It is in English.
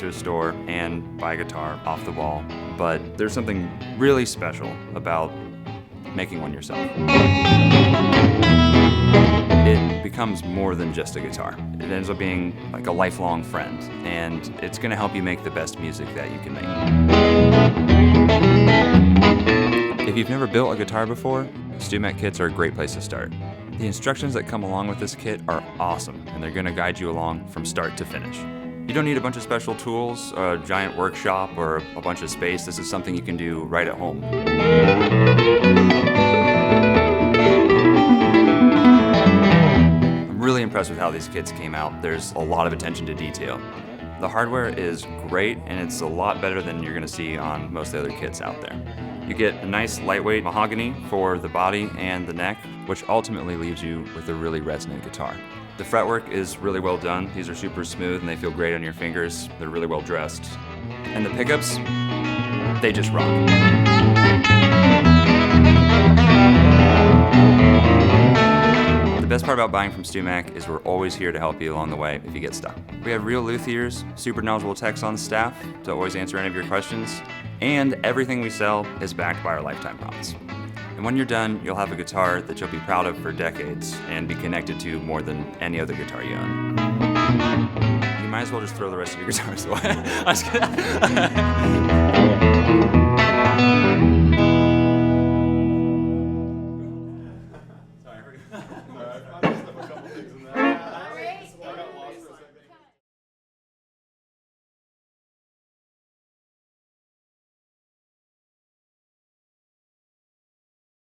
to a store and buy a guitar off the wall, but there's something really special about making one yourself. It becomes more than just a guitar. It ends up being like a lifelong friend, and it's gonna help you make the best music that you can make. If you've never built a guitar before, StewMac kits are a great place to start. The instructions that come along with this kit are awesome, and they're gonna guide you along from start to finish. You don't need a bunch of special tools, a giant workshop, or a bunch of space. This is something you can do right at home. I'm really impressed with how these kits came out. There's a lot of attention to detail. The hardware is great, and it's a lot better than you're gonna see on most of the other kits out there. You get a nice lightweight mahogany for the body and the neck, which ultimately leaves you with a really resonant guitar. The fretwork is really well done. These are super smooth and they feel great on your fingers. They're really well dressed. And the pickups, they just rock. The best part about buying from StewMac is we're always here to help you along the way if you get stuck. We have real luthiers, super knowledgeable techs on staff to always answer any of your questions, and everything we sell is backed by our lifetime promise. And when you're done, you'll have a guitar that you'll be proud of for decades and be connected to more than any other guitar you own. You might as well just throw the rest of your guitars away. I'm just kidding.